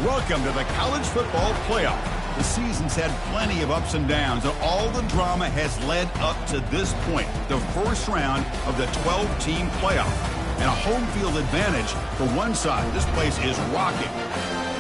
Welcome to the college football playoff. The season's had plenty of ups and downs, and all the drama has led up to this point, the first round of the 12-team playoff. And a home field advantage for one side. This place is rocking.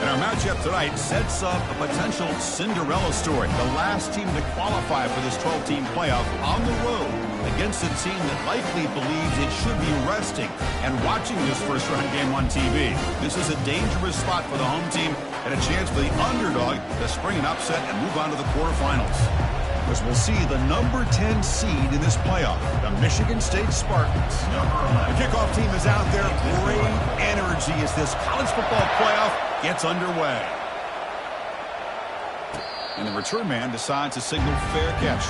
And our matchup tonight sets up a potential Cinderella story. The last team to qualify for this 12-team playoff on the road against a team that likely believes it should be resting and watching this first-round game on TV. This is a dangerous spot for the home team and a chance for the underdog to spring an upset and move on to the quarterfinals. As we'll see the number 10 seed in this playoff, the Michigan State Spartans. The kickoff team is out there. Great energy as this college football playoff gets underway. And the return man decides to signal fair catch.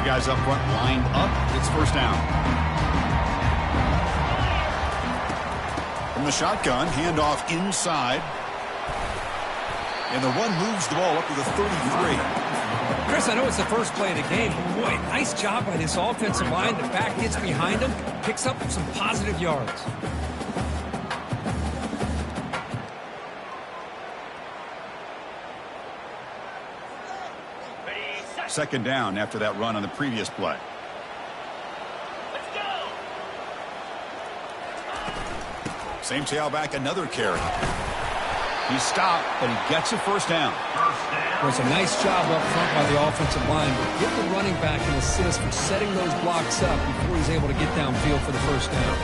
Guys up front lined up. It's first down. From the shotgun, handoff inside. And the run moves the ball up to the 33. Chris, I know it's the first play of the game, but boy, nice job by this offensive line. The back gets behind him, picks up some positive yards. Second down after that run on the previous play. Let's go. Same tailback, another carry. He's stopped, but he gets a first down. Well, it's a nice job up front by the offensive line, but give the running back an assist for setting those blocks up before he's able to get downfield for the first down.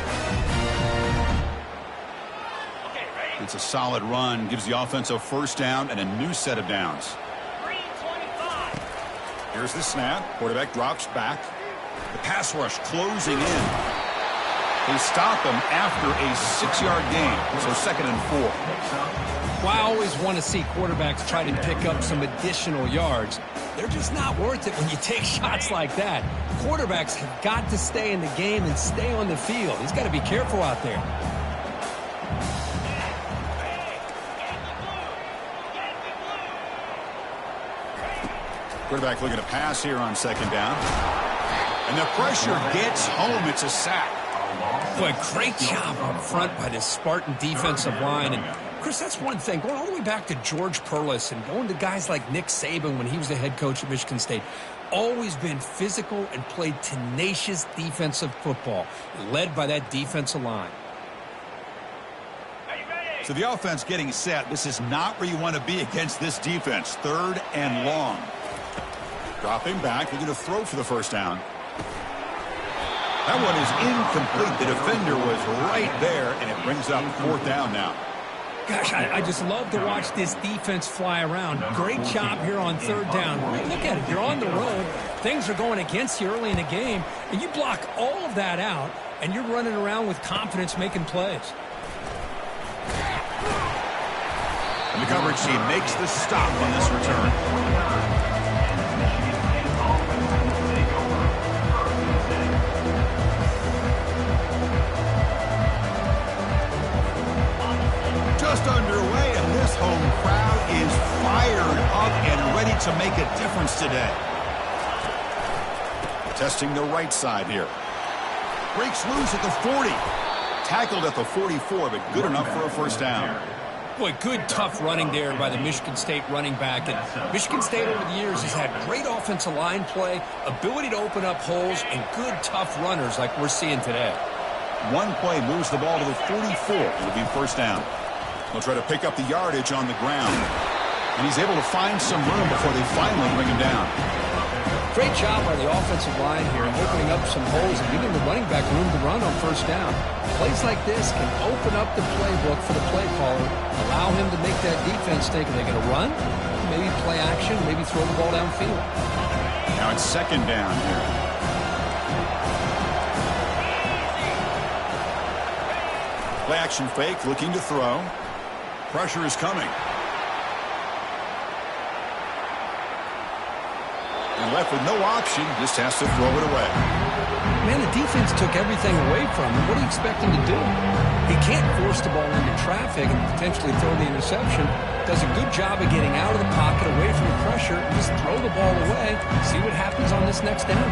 It's a solid run, gives the offense a first down and a new set of downs. Here's the snap. Quarterback drops back. The pass rush closing in. They stop him after a 6-yard gain, so second and 4. Well, I always want to see quarterbacks try to pick up some additional yards. They're just not worth it when you take shots like that. Quarterbacks have got to stay in the game and stay on the field. He's got to be careful out there. Quarterback looking to pass here on second down. And the pressure gets home. It's a sack. Boy, great job up front by this Spartan defensive line. And, Chris, that's one thing. Going all the way back to George Perlis and going to guys like Nick Saban when he was the head coach at Michigan State. Always been physical and played tenacious defensive football, led by that defensive line. So the offense getting set. This is not where you want to be against this defense. Third and long. Dropping back, looking to throw for the first down. That one is incomplete. The defender was right there, and it brings up fourth down now. Gosh, I just love to watch this defense fly around. Great job here on third down. Look at it. You're on the road. Things are going against you early in the game, and you block all of that out, and you're running around with confidence making plays. And the coverage team makes the stop on this return. Just underway, and this home crowd is fired up and ready to make a difference today. Testing the right side here. Breaks loose at the 40. Tackled at the 44, but good enough for a first down. Boy, good, tough running there by the Michigan State running back. And Michigan State over the years has had great offensive line play, ability to open up holes, and good, tough runners like we're seeing today. One play moves the ball to the 44. It'll be first down. They'll try to pick up the yardage on the ground. And he's able to find some room before they finally bring him down. Great job by the offensive line here, opening up some holes and giving the running back room to run on first down. Plays like this can open up the playbook for the play caller, allow him to make that defense think, are they going to run? Maybe play action, maybe throw the ball downfield. Now it's second down here. Play action fake, looking to throw. Pressure is coming. And left with no option, just has to throw it away. Man, the defense took everything away from him. What do you expect him to do? He can't force the ball into traffic and potentially throw the interception. does a good job of getting out of the pocket, away from the pressure, and just throw the ball away. See what happens on this next down.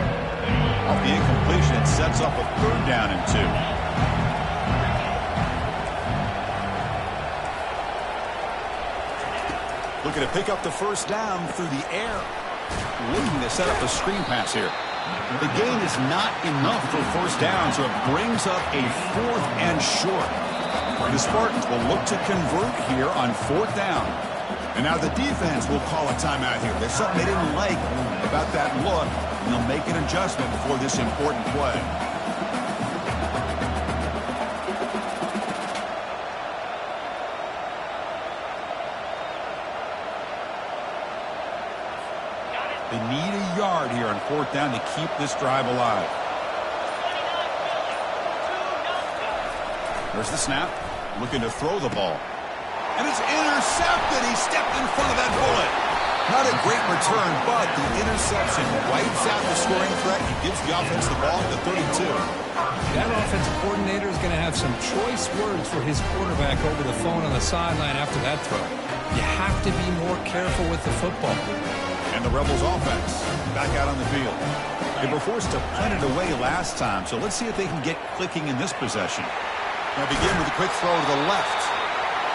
Off the incompletion, it sets up a 3rd down and 2. Looking to pick up the 1st down through the air. Looking to set up a screen pass here. The gain is not enough for 1st down, so it brings up a 4th and short. The Spartans will look to convert here on 4th down. And now the defense will call a timeout here. There's something they didn't like about that look, and they'll make an adjustment before this important play. They need a yard here on 4th down to keep this drive alive. There's the snap. Looking to throw the ball. And it's intercepted. He stepped in front of that bullet. Not a great return, but the interception wipes out the scoring threat and gives the offense the ball at the 32. That offensive coordinator is going to have some choice words for his quarterback over the phone on the sideline after that throw. You have to be more careful with the football. And the Rebels offense back out on the field. They were forced to punt it away last time, so let's see if they can get clicking in this possession. Now begin with a quick throw to the left.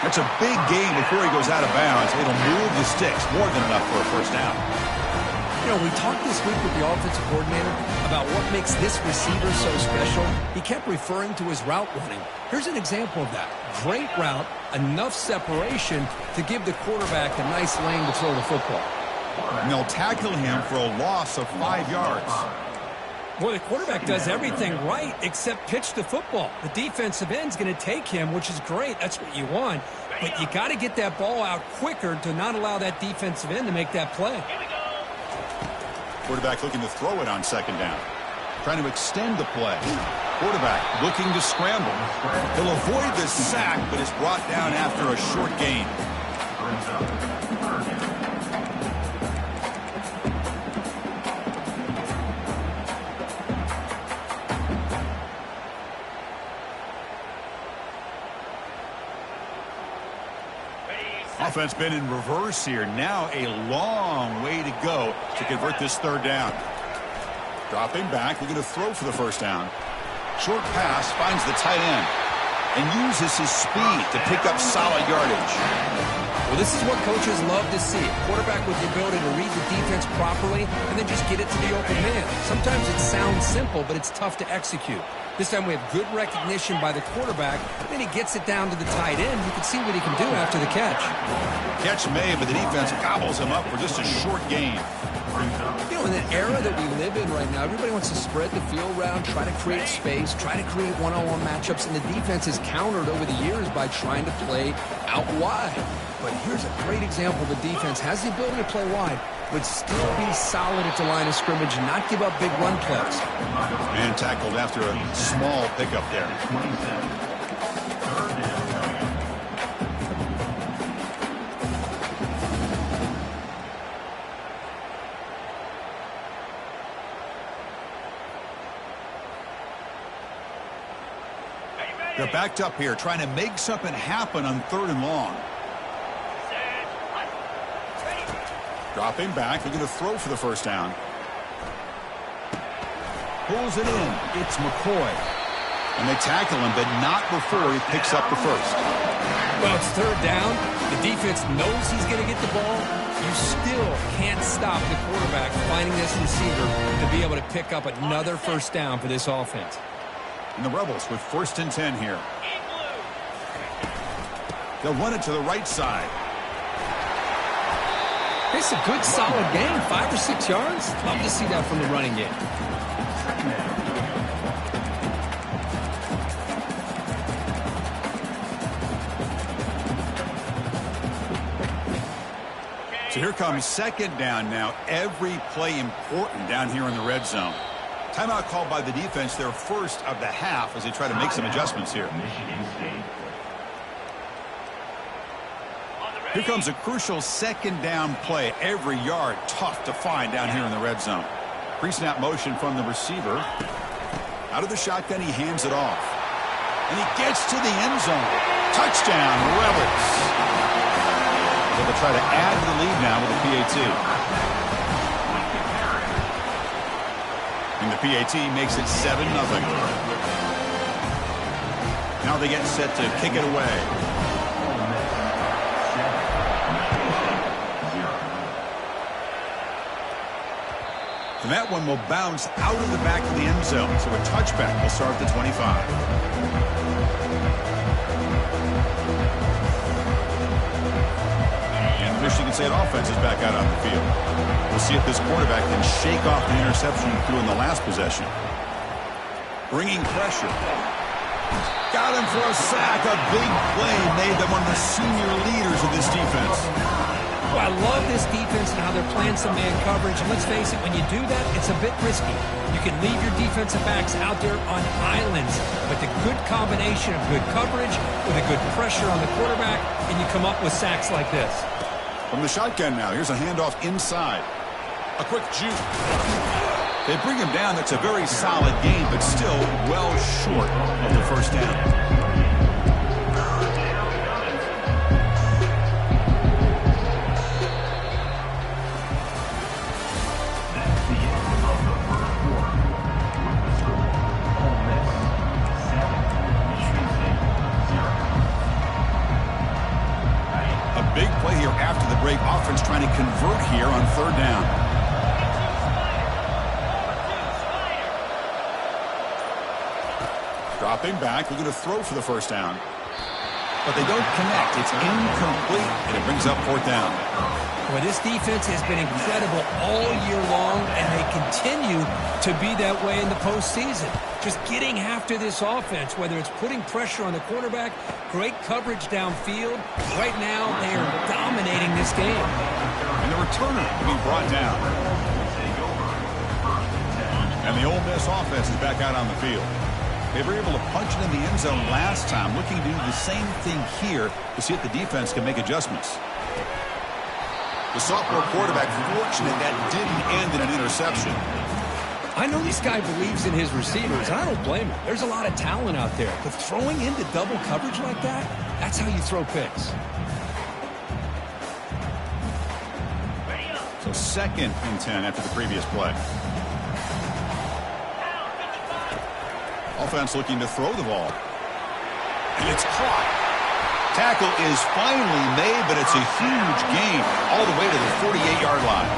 That's a big gain before he goes out of bounds. It'll move the sticks, more than enough for a 1st down. You know, we talked this week with the offensive coordinator about what makes this receiver so special. He kept referring to his route running. Here's an example of that. Great route, enough separation to give the quarterback a nice lane to throw the football. And they'll tackle him for a loss of 5 yards. Well, the quarterback does everything right except pitch the football. The defensive end's going to take him, which is great. That's what you want. But you got to get that ball out quicker to not allow that defensive end to make that play. Quarterback looking to throw it on 2nd down. Trying to extend the play. Quarterback looking to scramble. He'll avoid the sack, but is brought down after a short gain. Offense been in reverse here. Now a long way to go to convert this 3rd down. Dropping back, looking to throw for the 1st down. Short pass, finds the tight end and uses his speed to pick up solid yardage. Well, this is what coaches love to see. Quarterback with the ability to read the defense properly and then just get it to the open man. Sometimes it sounds simple, but it's tough to execute. This time we have good recognition by the quarterback. Then he gets it down to the tight end. You can see what he can do after the catch. Catch made, but the defense gobbles him up for just a short gain. You know, in the era that we live in right now, everybody wants to spread the field around, try to create space, try to create one-on-one matchups, and the defense is countered over the years by trying to play out wide. But here's a great example. The defense has the ability to play wide, but still be solid at the line of scrimmage and not give up big run plays. And tackled after a small pickup there. They're backed up here, trying to make something happen on 3rd and long. Dropping back, looking to throw for the 1st down. Pulls it in. It's McCoy. And they tackle him, but not before he picks up the 1st. Well, it's 3rd down. The defense knows he's going to get the ball. You still can't stop the quarterback finding this receiver to be able to pick up another 1st down for this offense. And the Rebels with 1st and 10 here. They'll run it to the right side. It's a good, solid game, 5 or 6 yards. Love to see that from the running game. So here comes 2nd down now. Every play important down here in the red zone. Timeout called by the defense, their first of the half, as they try to make some adjustments here. Here comes a crucial 2nd down play. Every yard tough to find down here in the red zone. Pre-snap motion from the receiver. Out of the shotgun, he hands it off. And he gets to the end zone. Touchdown, Rebels. The So they'll try to add to the lead now with a PAT. And the PAT makes it 7-0. Now they get set to kick it away. And that one will bounce out of the back of the end zone. So a touchback will start at the 25. Michigan State offense is back out on the field. We'll see if this quarterback can shake off the interception he threw in the last possession. Bringing pressure. Got him for a sack. A big play made them one of the senior leaders of this defense. Well, I love this defense and how they're playing some man coverage. And let's face it, when you do that, it's a bit risky. You can leave your defensive backs out there on islands. But the good combination of good coverage with a good pressure on the quarterback, and you come up with sacks like this. From the shotgun now, here's a handoff inside. A quick juke. They bring him down. That's a very solid game, but still well short of the first down. Big play here after the break. Offense trying to convert here on third down. Dropping back, looking to throw for the first down. But they don't connect. It's incomplete, and it brings up fourth down. Well, this defense has been incredible all year long, and they continue to be that way in the postseason. Just getting after this offense, whether it's putting pressure on the quarterback, great coverage downfield. Right now, they are dominating this game. And the returner being brought down. And the Ole Miss offense is back out on the field. They were able to punch it in the end zone last time, looking to do the same thing here to see if the defense can make adjustments. The sophomore quarterback fortunate that didn't end in an interception. I know this guy believes in his receivers, and I don't blame him. There's a lot of talent out there, but throwing into double coverage like that, that's how you throw picks. So 2nd and 10 after the previous play. Offense looking to throw the ball. And it's caught. Tackle is finally made, but it's a huge gain all the way to the 48-yard line.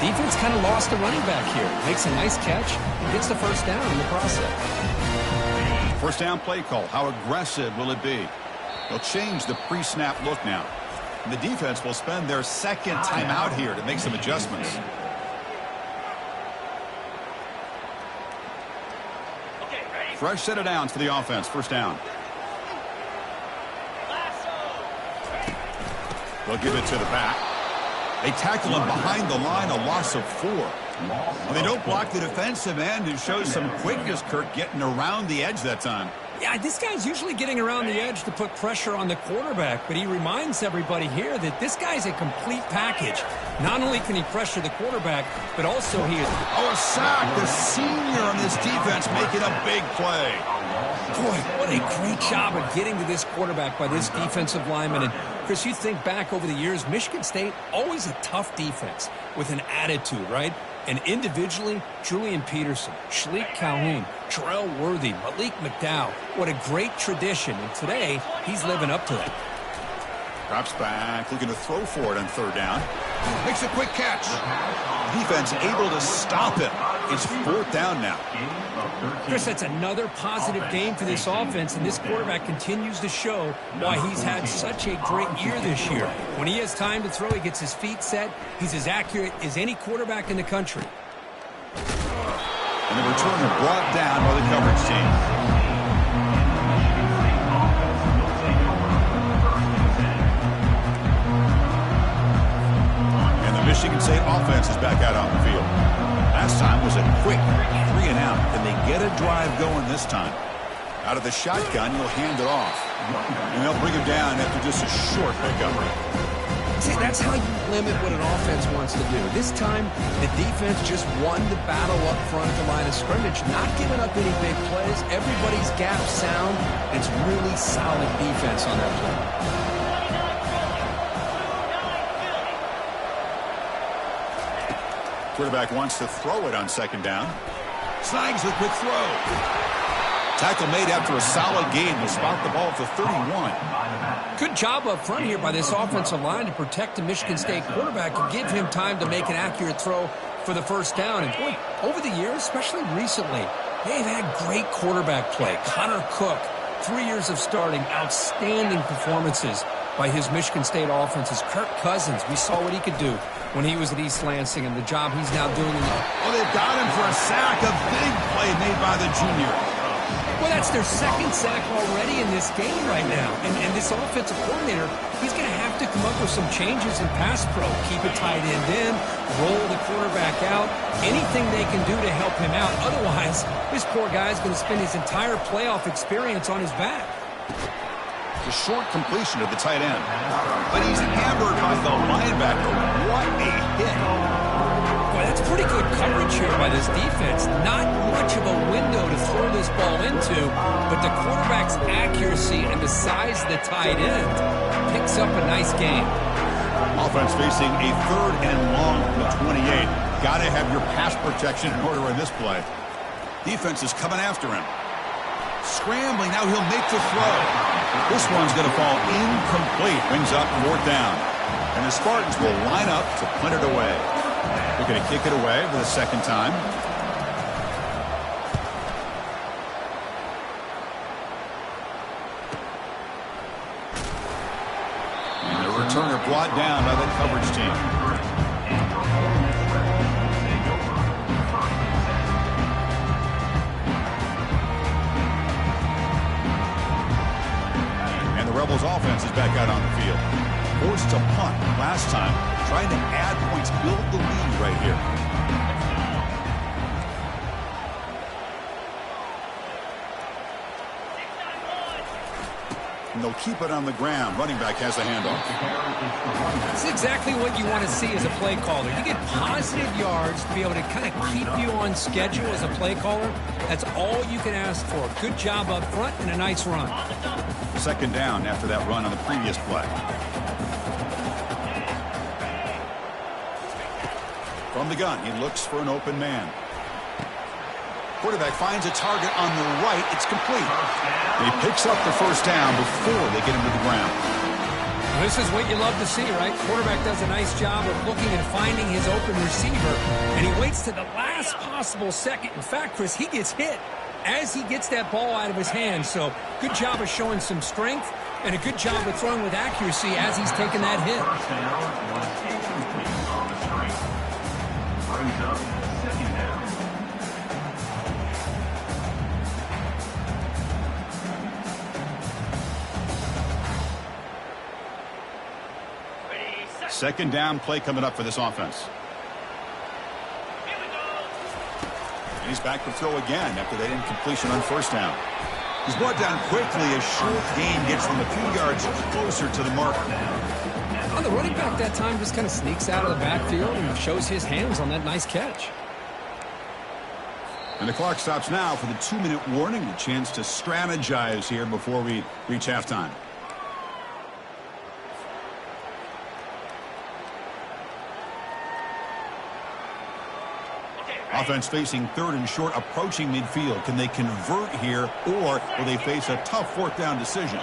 Defense kind of lost a running back here. Makes a nice catch, gets the first down in the process. First down play call. How aggressive will it be? They'll change the pre-snap look now. And the defense will spend their second timeout here to make some adjustments. Fresh set of downs for the offense. First down. They'll give it to the back. They tackle him behind the line, a loss of 4. Well, they don't block the defensive end, who shows some quickness, Kirk, getting around the edge that time. Yeah, this guy's usually getting around the edge to put pressure on the quarterback, but he reminds everybody here that this guy's a complete package. Not only can he pressure the quarterback, but also he is... Oh, a sack! The senior on this defense making a big play. Boy, what a great job of getting to this quarterback by this defensive lineman. And, Chris, you think back over the years, Michigan State, always a tough defense with an attitude, right? And individually, Julian Peterson, Shalik Calhoun, Terrell Worthy, Malik McDowell. What a great tradition. And today, he's living up to that. Drops back, looking to throw for it on third down. Makes a quick catch. Defense able to stop him. It's fourth down now. Chris, that's another positive game for this offense, and this quarterback continues to show why he's had such a great year this year. When he has time to throw, he gets his feet set. He's as accurate as any quarterback in the country. And the returner brought down by the coverage team. Michigan State offense is back out on the field. Last time was a quick 3 and out. Can they get a drive going this time? Out of the shotgun, he'll hand it off. And they'll bring him down after just a short pickup. See, that's how you limit what an offense wants to do. This time, the defense just won the battle up front at the line of scrimmage, not giving up any big plays. Everybody's gap sound. It's really solid defense on that play. Quarterback wants to throw it on second down. Snags the quick throw. Tackle made after a solid gain to spot the ball at the 31. Good job up front here by this offensive line to protect the Michigan State quarterback and give him time to make an accurate throw for the first down. And boy, over the years, especially recently, they've had great quarterback play. Connor Cook, 3 years of starting, outstanding performances by his Michigan State offenses. Kirk Cousins, we saw what he could do when he was at East Lansing and the job he's now doing. Oh, they've got him for a sack. A big play made by the junior. Well, that's their second sack already in this game right now. And this offensive coordinator, he's going to have to come up with some changes in pass pro. Keep a tight end in, roll the quarterback out, anything they can do to help him out. Otherwise, this poor guy's going to spend his entire playoff experience on his back. The short completion of the tight end. But he's hammered by the linebacker. What a hit. Boy, that's pretty good coverage here by this defense. Not much of a window to throw this ball into, but the quarterback's accuracy and the size of the tight end picks up a nice game. Offense facing a 3rd and long from the 28. Got to have your pass protection in order in this play. Defense is coming after him. Scrambling, now he'll make the throw. This one's going to fall incomplete. Brings up 4th down. And the Spartans will line up to punt it away. They're going to kick it away for the second time. And the returner brought down by the coverage team. Rebels offense is back out on the field. Forced to punt last time, trying to add points, build the lead right here. And they'll keep it on the ground. Running back has the handoff. That's exactly what you want to see as a play caller. You get positive yards to be able to kind of keep you on schedule as a play caller. That's all you can ask for. Good job up front and a nice run. Second down after that run on the previous play. From the gun, he looks for an open man. Quarterback finds a target on the right. It's complete. And he picks up the first down before they get him to the ground. This is what you love to see, right? Quarterback does a nice job of looking and finding his open receiver, and he waits to the last possible second. In fact, Chris, he gets hit as he gets that ball out of his hands. So good job of showing some strength and a good job of throwing with accuracy as he's taking that hit. Second down play coming up for this offense. And he's back to throw again after that incompletion on first down. He's brought down quickly as short gain gets them a few yards closer to the marker. Well, the running back that time just kind of sneaks out of the backfield and shows his hands on that nice catch. And the clock stops now for the 2-minute warning. A chance to strategize here before we reach halftime. Offense facing 3rd and short, approaching midfield. Can they convert here, or will they face a tough 4th down decision?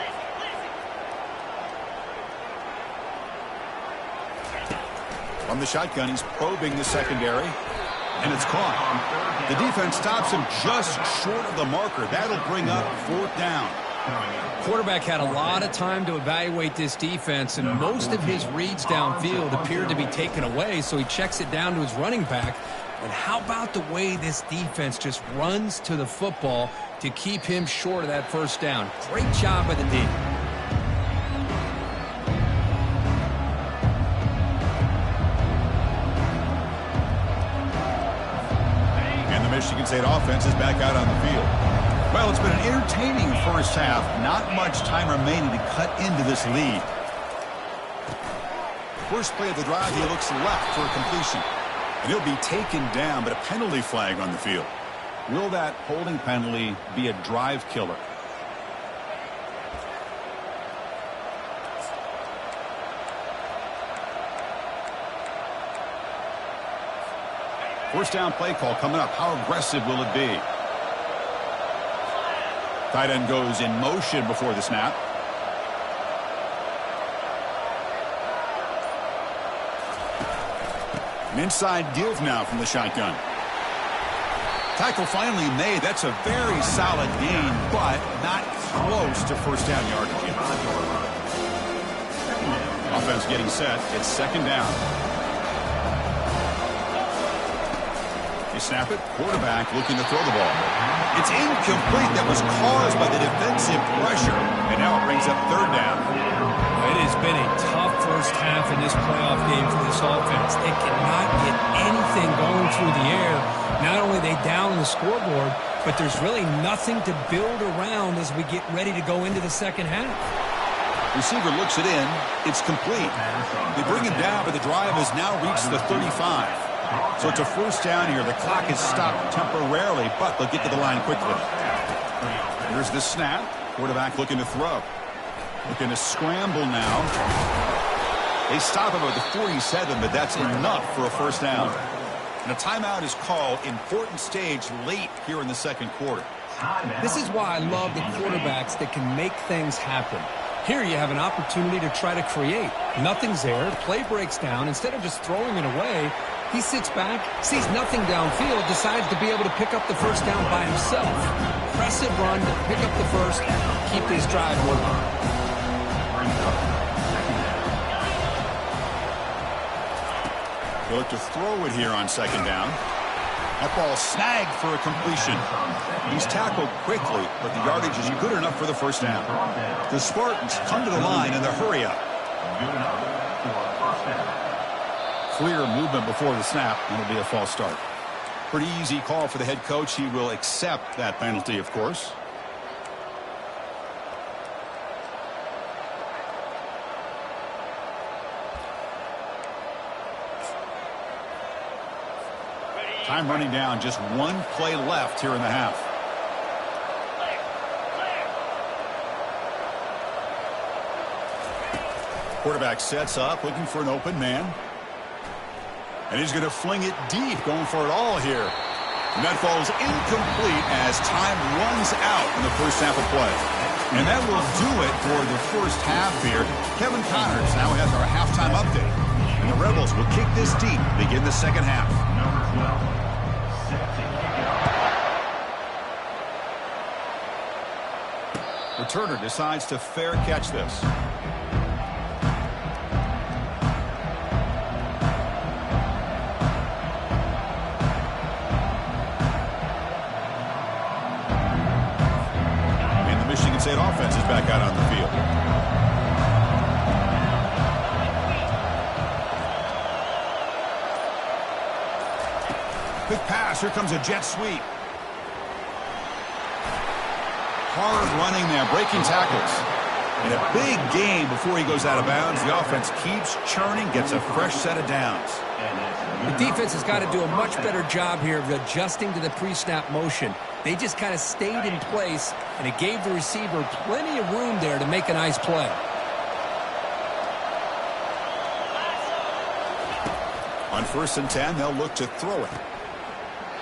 From the shotgun, he's probing the secondary, and it's caught. The defense stops him just short of the marker. That'll bring up 4th down. Quarterback had a lot of time to evaluate this defense, and most of his reads downfield appeared to be taken away, so he checks it down to his running back. And how about the way this defense just runs to the football to keep him short of that first down? Great job by the D. And the Michigan State offense is back out on the field. Well, it's been an entertaining first half. Not much time remaining to cut into this lead. First play of the drive, he looks left for a completion. And he'll be taken down, but a penalty flag on the field. Will that holding penalty be a drive killer? First down play call coming up. How aggressive will it be? Tight end goes in motion before the snap. An inside give now from the shotgun. Tackle finally made. That's a very solid gain, but not close to first down yardage yet. Offense getting set. It's second down. They snap it. Quarterback looking to throw the ball. It's incomplete. That was caused by the defensive pressure. And now it brings up third down. It has been a tough first half in this playoff game for this offense. They cannot get anything going through the air. Not only are they down the scoreboard, but there's really nothing to build around as we get ready to go into the second half. Receiver looks it in. It's complete. They bring him down, but the drive has now reached the 35. So it's a first down here. The clock is stopped temporarily, but they'll get to the line quickly. Here's the snap. Quarterback looking to throw. Looking to scramble now. They stop him at the 47, but that's enough for a first down. And a timeout is called. Important stage late here in the second quarter. This is why I love the quarterbacks that can make things happen. Here you have an opportunity to try to create. Nothing's there. Play breaks down. Instead of just throwing it away, he sits back, sees nothing downfield, decides to be able to pick up the first down by himself. Impressive run, pick up the first, keep this drive moving. They look to throw it here on second down. That ball snagged for a completion. He's tackled quickly, but the yardage is good enough for the first down. The Spartans come to the line in the hurry up. Clear movement before the snap, and it'll be a false start. Pretty easy call for the head coach. He will accept that penalty, of course. Time running down, just one play left here in the half. Quarterback sets up, looking for an open man. And he's going to fling it deep, going for it all here. And that falls incomplete as time runs out in the first half of play. And that will do it for the first half here. Kevin Connors now has our halftime update. And the Rebels will kick this deep, begin the second half. Returner decides to fair catch this. And the Michigan State offense is back out on the field. Quick pass. Here comes a jet sweep. Hard running there, breaking tackles. And a big gain before he goes out of bounds. The offense keeps churning, gets a fresh set of downs. The defense has got to do a much better job here of adjusting to the pre-snap motion. They just kind of stayed in place, and it gave the receiver plenty of room there to make a nice play. On 1st and 10, they'll look to throw it.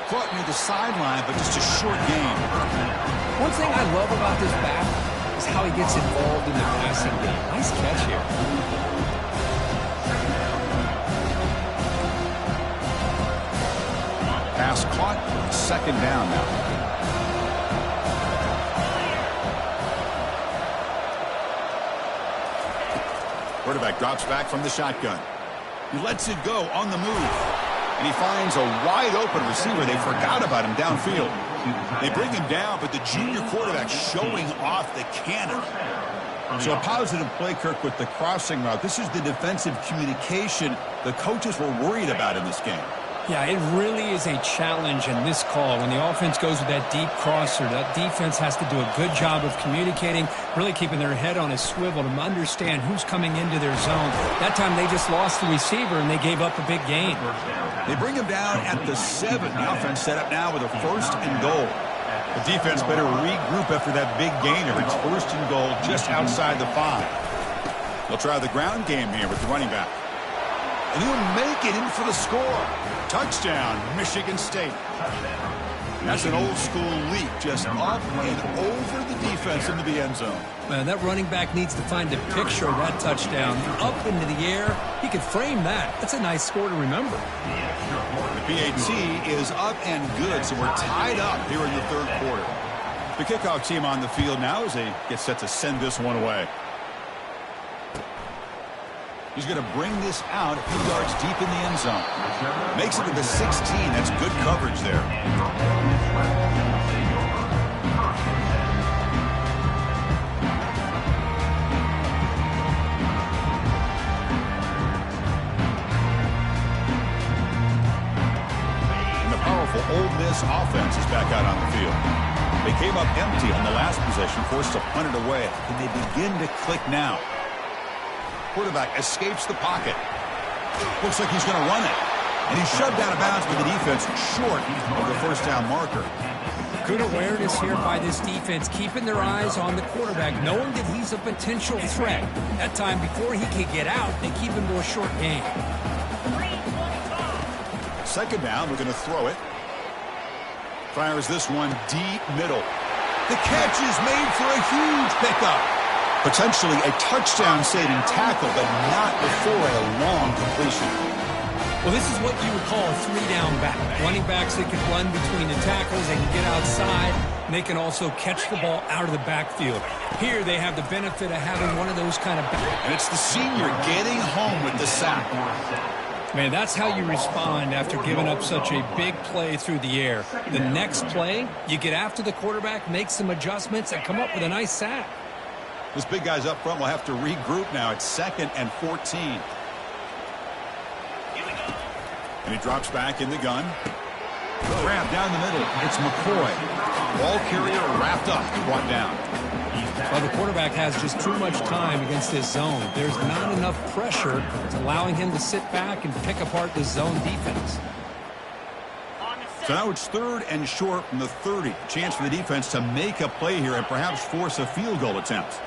Caught near the sideline, but just a short gain. One thing I love about this back is how he gets involved in the passing game. Nice catch here. Pass caught. Second down now. Quarterback drops back from the shotgun. He lets it go on the move. And he finds a wide-open receiver. They forgot about him downfield. They bring him down, but the junior quarterback showing off the cannon. So a positive play, Kirk, with the crossing route. This is the defensive communication the coaches were worried about in this game. Yeah, it really is a challenge in this call. When the offense goes with that deep crosser, that defense has to do a good job of communicating, really keeping their head on a swivel to understand who's coming into their zone. That time they just lost the receiver and they gave up a big gain. They bring him down at the 7. The offense set up now with a 1st and goal. The defense better regroup after that big gainer. It's 1st and goal just outside the 5. They'll try the ground game here with the running back. And he'll make it in for the score. Touchdown, Michigan State. That's an old-school leap, just up and over the defense into the end zone. Man, that running back needs to find a picture of that touchdown. Up into the air, he could frame that. That's a nice score to remember. The PAT is up and good, so we're tied up here in the third quarter. The kickoff team on the field now as they get set to send this one away. He's going to bring this out a few yards deep in the end zone. Makes it to the 16. That's good coverage there. And the powerful Ole Miss offense is back out on the field. They came up empty on the last possession, forced to punt it away. Can they begin to click now? Quarterback escapes the pocket. Looks like he's going to run it. And he's shoved out of bounds by the defense short of the first down marker. Good awareness here by this defense, keeping their eyes on the quarterback, knowing that he's a potential threat. That time before he could get out, they keep him to a short game. Second down, we're going to throw it. Fires this one deep middle. The catch is made for a huge pickup. Potentially a touchdown-saving tackle, but not before a long completion. Well, this is what you would call a three-down back. Running backs that can run between the tackles, they can get outside, and they can also catch the ball out of the backfield. Here they have the benefit of having one of those kind of backs. And it's the senior getting home with the sack. Man, that's how you respond after giving up such a big play through the air. The next play, you get after the quarterback, make some adjustments, and come up with a nice sack. This big guy's up front will have to regroup now. It's 2nd and 14. And he drops back in the gun. Grab down the middle. It's McCoy. Ball carrier wrapped up and brought down. Well, the quarterback has just too much time against this zone. There's not enough pressure. It's allowing him to sit back and pick apart the zone defense. So now it's 3rd and short from the 30. Chance for the defense to make a play here and perhaps force a field goal attempt.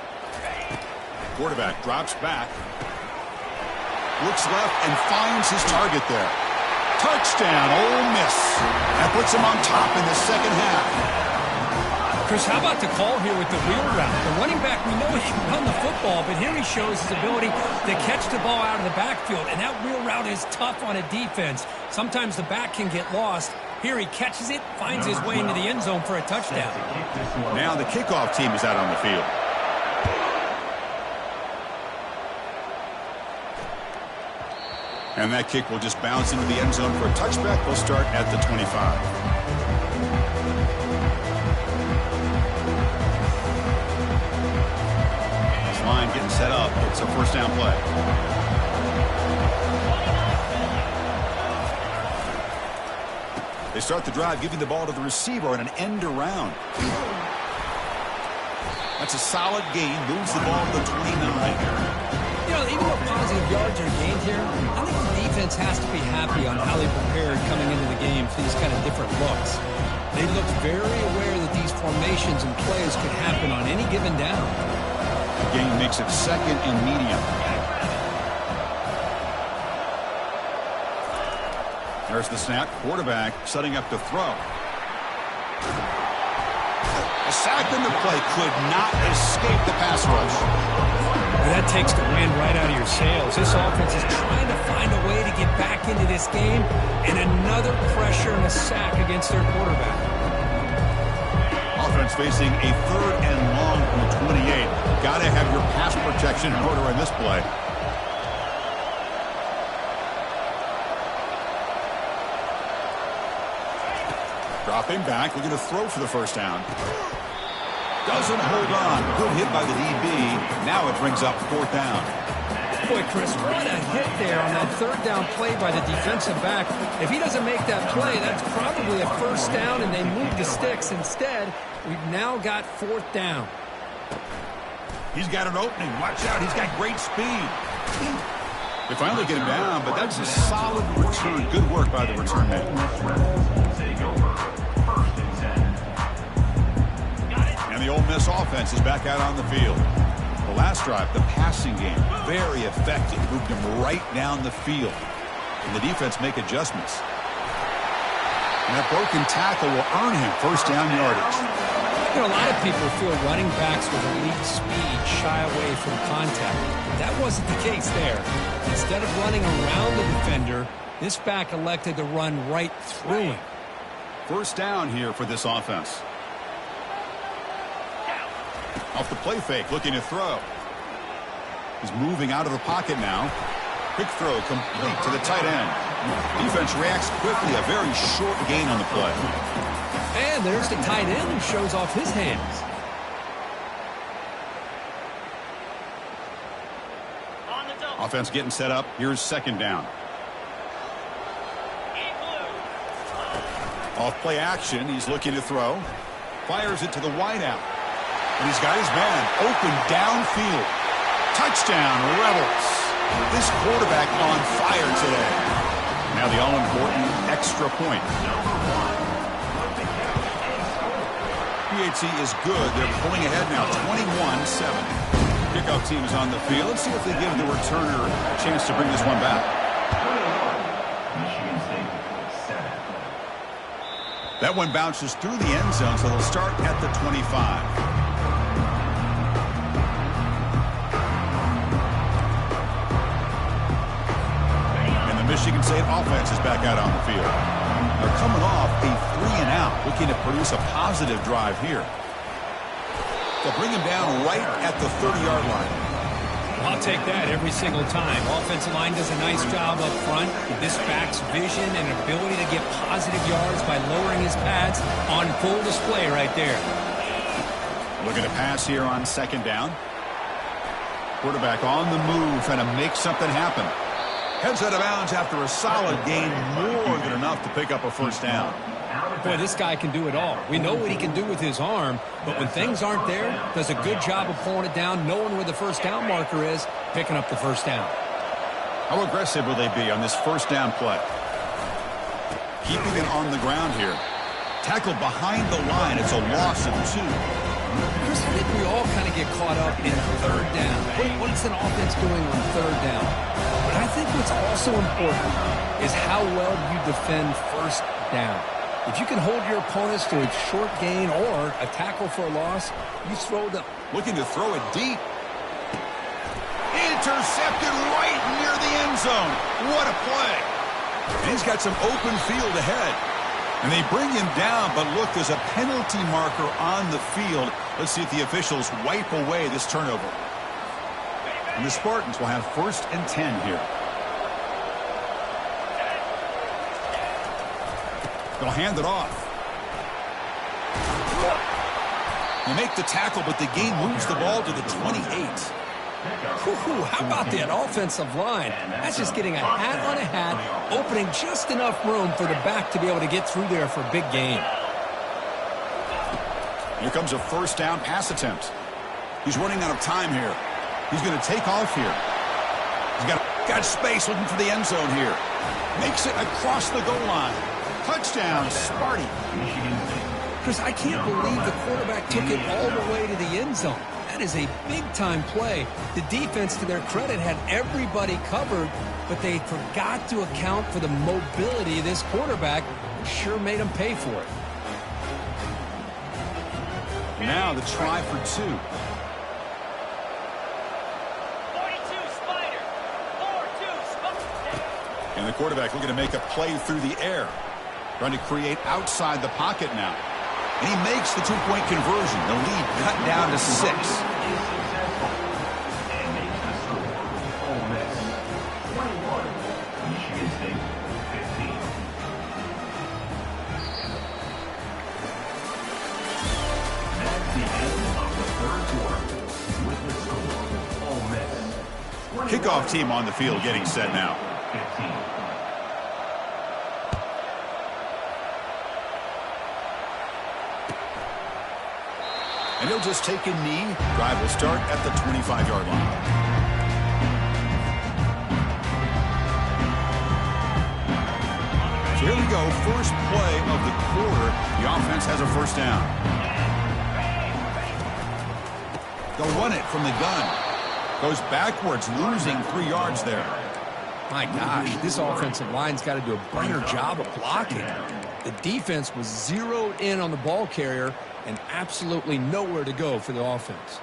Quarterback drops back. Looks left and finds his target there. Touchdown, Ole Miss. That puts him on top in the second half. Chris, how about the call here with the wheel route? The running back, we know he can run the football, but here he shows his ability to catch the ball out of the backfield, and that wheel route is tough on a defense. Sometimes the back can get lost. Here he catches it, finds his way into the end zone for a touchdown. Now the kickoff team is out on the field. And that kick will just bounce into the end zone for a touchback. They'll start at the 25. This line getting set up. It's a first down play. They start the drive, giving the ball to the receiver on an end around. That's a solid gain. Moves the ball to the 29. You know, even though positive yards are gained here, I think the defense has to be happy on how they prepared coming into the game for these kind of different looks. They looked very aware that these formations and plays could happen on any given down. The game makes it 2nd and medium. There's the snap. Quarterback setting up to throw. A sack in the play could not escape the pass rush. That takes the wind right out of your sails. This offense is trying to find a way to get back into this game, and another pressure and a sack against their quarterback. Offense facing a 3rd and long from the 28. Got to have your pass protection in order in this play. Dropping back, looking to throw for the first down. Doesn't hold on. Good hit by the DB. Now it brings up 4th down. Boy, Chris, what a hit there on that 3rd down play by the defensive back. If he doesn't make that play, that's probably a first down, and they move the sticks. Instead, we've now got 4th down. He's got an opening. Watch out. He's got great speed. They finally get him down, but that's a solid return. Good work by the return man. And the Ole Miss offense is back out on the field. The last drive, the passing game, very effective. Moved him right down the field. And the defense make adjustments. And that broken tackle will earn him first down yardage. You know, a lot of people feel running backs with elite speed shy away from contact. That wasn't the case there. Instead of running around the defender, this back elected to run right through him. First down here for this offense. Off the play fake, looking to throw. He's moving out of the pocket now. Quick throw complete to the tight end. Defense reacts quickly, a very short gain on the play. And there's the tight end who shows off his hands. Offense getting set up. Here's second down. Off play action, he's looking to throw. Fires it to the wideout. And he's got his man open downfield. Touchdown, Rebels. This quarterback on fire today. Now the all-important extra point. PAT is good. They're pulling ahead now, 21-7. Kickoff team is on the field. Let's see if they give the returner a chance to bring this one back. That one bounces through the end zone, so they'll start at the 25. Michigan State offense is back out on the field. They're coming off a 3-and-out, looking to produce a positive drive here. They'll bring him down right at the 30-yard line. I'll take that every single time. Offensive line does a nice job up front. This back's vision and ability to get positive yards by lowering his pads on full display right there. Looking to pass here on second down. Quarterback on the move, trying to make something happen. Heads out of bounds after a solid gain, more than enough to pick up a first down. Boy, this guy can do it all. We know what he can do with his arm, but when things aren't there, does a good job of pulling it down, knowing where the first down marker is, picking up the first down. How aggressive will they be on this first down play? Keeping it on the ground here. Tackled behind the line. It's a loss of 2. Chris, I think we all kind of get caught up in third down. What's an offense doing on third down? But I think what's also important is how well you defend first down. If you can hold your opponents to a short gain or a tackle for a loss, you throw them. Looking to throw it deep. Intercepted right near the end zone. What a play. And he's got some open field ahead. And they bring him down, but look, there's a penalty marker on the field. Let's see if the officials wipe away this turnover. And the Spartans will have 1st and 10 here. They'll hand it off. They make the tackle, but the gain moves the ball to the 28. How about that offensive line? That's just getting a hat on a hat, opening just enough room for the back to be able to get through there for a big gain. Here comes a first down pass attempt. He's running out of time here. He's going to take off here. He's got space looking for the end zone here. Makes it across the goal line. Touchdown, Sparty. Chris, I can't believe the quarterback took it all the way to the end zone. That is a big-time play. The defense, to their credit, had everybody covered, but they forgot to account for the mobility of this quarterback. Sure made him pay for it. Now the try for 2. 42 Spider. 4-2 Spider. And the quarterback looking to make a play through the air. Trying to create outside the pocket now. And he makes the 2-point conversion. The lead cut down to 6. Kickoff team on the field getting set now. And he'll just take a knee. Drive will start at the 25-yard line. So here we go. First play of the quarter. The offense has a first down. They'll run it from the gun. Goes backwards, losing 3 yards there. My gosh, this offensive line's got to do a better job of blocking. The defense was zeroed in on the ball carrier and absolutely nowhere to go for the offense.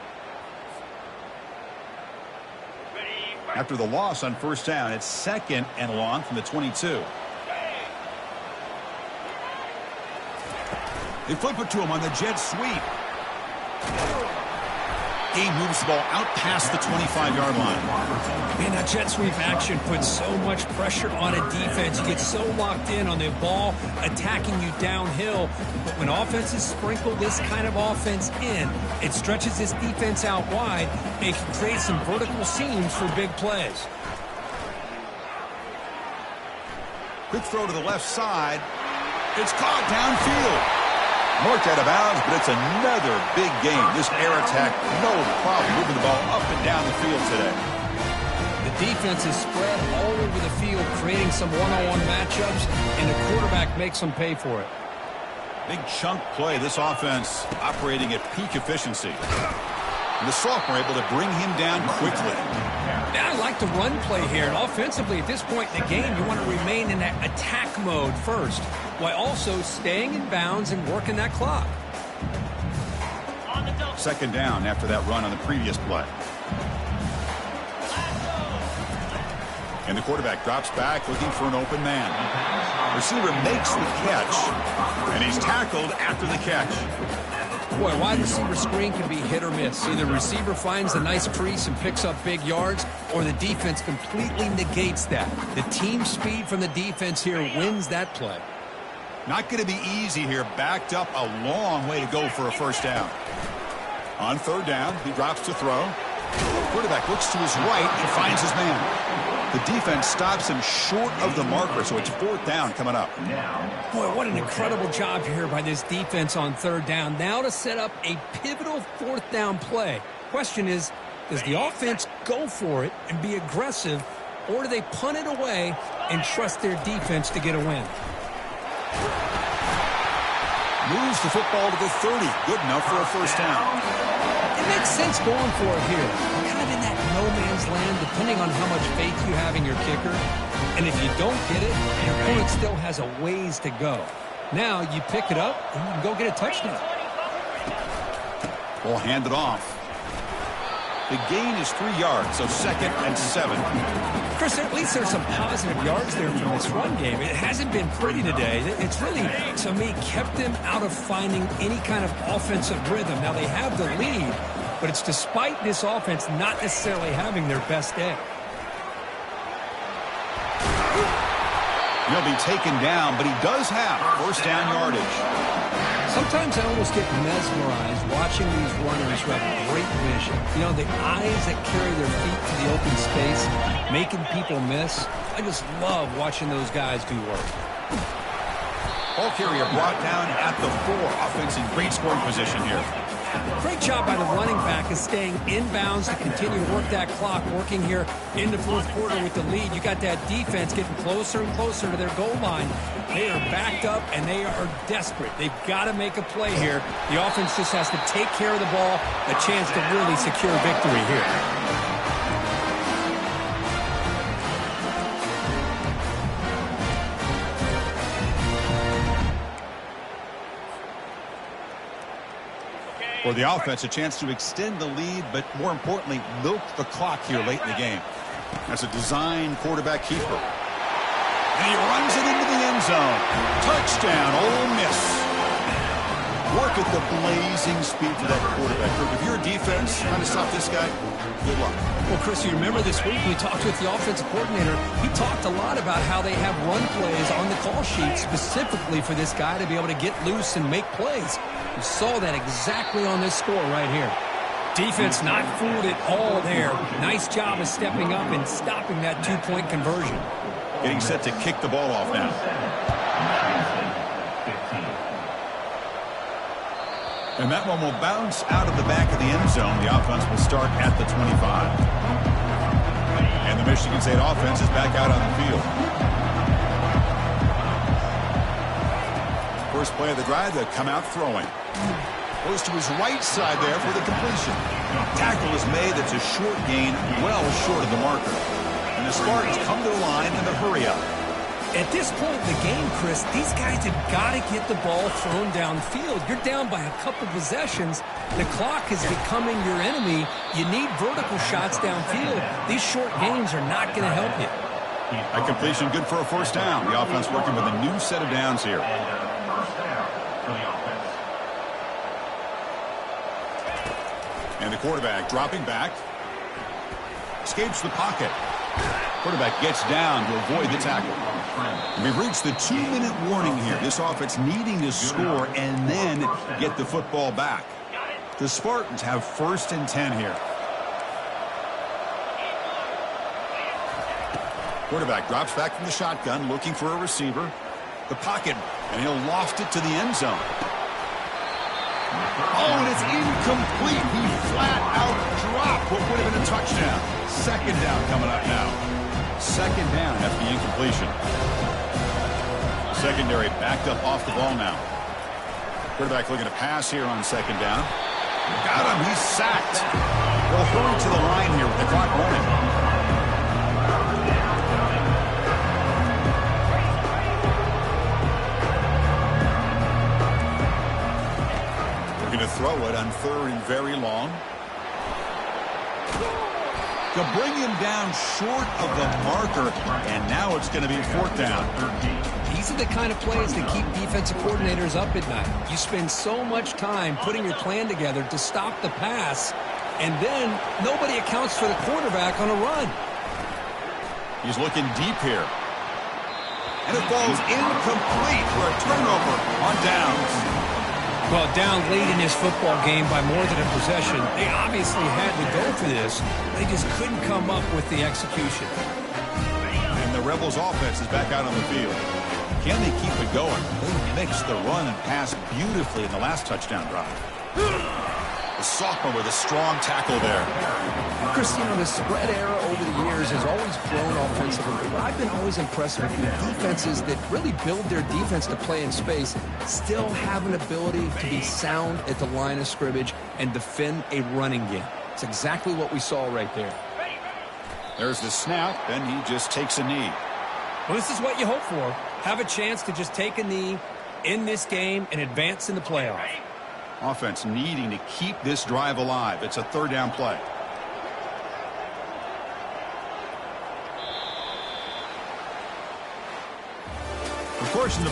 After the loss on first down, it's 2nd and long from the 22. They flip it to him on the jet sweep. He moves the ball out past the 25-yard line. Man, that jet sweep action puts so much pressure on a defense. You get so locked in on the ball attacking you downhill. But when offenses sprinkle this kind of offense in, it stretches this defense out wide and can create some vertical seams for big plays. Quick throw to the left side. It's caught downfield. Marked out of bounds, but it's another big game. This air attack, no problem moving the ball up and down the field today. The defense is spread all over the field, creating some one-on-one matchups, and the quarterback makes them pay for it. Big chunk play. This offense operating at peak efficiency. And the sophomore able to bring him down quickly. Now I like the run play here. And offensively, at this point in the game, you want to remain in that attack mode first, while also staying in bounds and working that clock. 2nd down after that run on the previous play. And the quarterback drops back looking for an open man. Receiver makes the catch, and he's tackled after the catch. Boy, wide receiver screen can be hit or miss. Either receiver finds a nice crease and picks up big yards, or the defense completely negates that. The team speed from the defense here wins that play. Not going to be easy here. Backed up a long way to go for a first down. On 3rd down, he drops to throw. Quarterback looks to his right and finds his man. The defense stops him short of the marker, so it's 4th down coming up. Boy, what an incredible job here by this defense on 3rd down. Now to set up a pivotal 4th down play. Question is, does the offense go for it and be aggressive, or do they punt it away and trust their defense to get a win? Moves the football to the 30. Good enough for a first down. It makes sense going for it here. You're kind of in that no man's land, depending on how much faith you have in your kicker. And if you don't get it, your opponent still has a ways to go. Now you pick it up and you can go get a touchdown. Ball handed off. The gain is 3 yards, so 2nd and 7. Chris, at least there's some positive yards there from this run game. It hasn't been pretty today. It's really, to me, kept them out of finding any kind of offensive rhythm. Now, they have the lead, but it's despite this offense not necessarily having their best day. He'll be taken down, but he does have first down yardage. Sometimes I almost get mesmerized watching these runners who have great vision. You know, the eyes that carry their feet to the open space, making people miss. I just love watching those guys do work. Ball carrier brought down at the 4. Offense in great scoring position here. Great job by the running back is staying inbounds to continue to work that clock, working here in the 4th quarter with the lead. You got that defense getting closer and closer to their goal line. They are backed up, and they are desperate. They've got to make a play here. The offense just has to take care of the ball, a chance to really secure victory here. For the offense, a chance to extend the lead, but more importantly, milk the clock here late in the game. That's a design quarterback keeper. And he runs it into the end zone. Touchdown, Ole Miss. Work at the blazing speed for that quarterback. If you're a defense trying to stop this guy, good luck. Well, Chris, you remember this week we talked with the offensive coordinator. He talked a lot about how they have run plays on the call sheet specifically for this guy to be able to get loose and make plays. We saw that exactly on this score right here. Defense not fooled at all there. Nice job of stepping up and stopping that 2-point conversion. Getting set to kick the ball off now. And that one will bounce out of the back of the end zone. The offense will start at the 25. And the Michigan State offense is back out on the field. First play of the drive, they come out throwing. Goes to his right side there for the completion. Tackle is made. That's a short gain, well short of the marker. And And the Spartans come to the line in the hurry-up. At this point in the game, Chris, these guys have got to get the ball thrown downfield. You're down by a couple possessions. The clock is becoming your enemy. You need vertical shots downfield. These short games are not going to help you. A completion good for a first down. The offense working with a new set of downs here. And the quarterback dropping back. Escapes the pocket. Quarterback gets down to avoid the tackle. We've reached the 2-minute warning here. This offense needing to score and then get the football back. The Spartans have 1st and 10 here. Quarterback drops back from the shotgun, looking for a receiver. The pocket, and he'll loft it to the end zone. Oh, and it's incomplete. He flat out dropped what would have been a touchdown. 2nd down coming up now. 2nd down after the incompletion. Secondary backed up off the ball now. Quarterback looking to pass here on 2nd down. Got him. He's sacked. They'll hurry to the line here with the clock running. To throw it on 3rd and very long. To bring him down short of the marker, and now it's going to be 4th down. These are the kind of plays that keep defensive coordinators up at night. You spend so much time putting your plan together to stop the pass, and then nobody accounts for the quarterback on a run. He's looking deep here. And it falls incomplete for a turnover on downs. Well, down late in this football game by more than a possession, they obviously had to go for this. They just couldn't come up with the execution. And the Rebels offense is back out on the field. Can they keep it going? They mixed the run and pass beautifully in the last touchdown drive. The sophomore with a strong tackle there. Chris, the spread era over the years has always grown offensively, but I've been always impressed with defenses that really build their defense to play in space, still have an ability to be sound at the line of scrimmage and defend a running game. It's exactly what we saw right there. There's the snap, and he just takes a knee. Well, this is what you hope for. Have a chance to just take a knee in this game and advance in the playoff. Offense needing to keep this drive alive. It's a 3rd down play. Of course, in the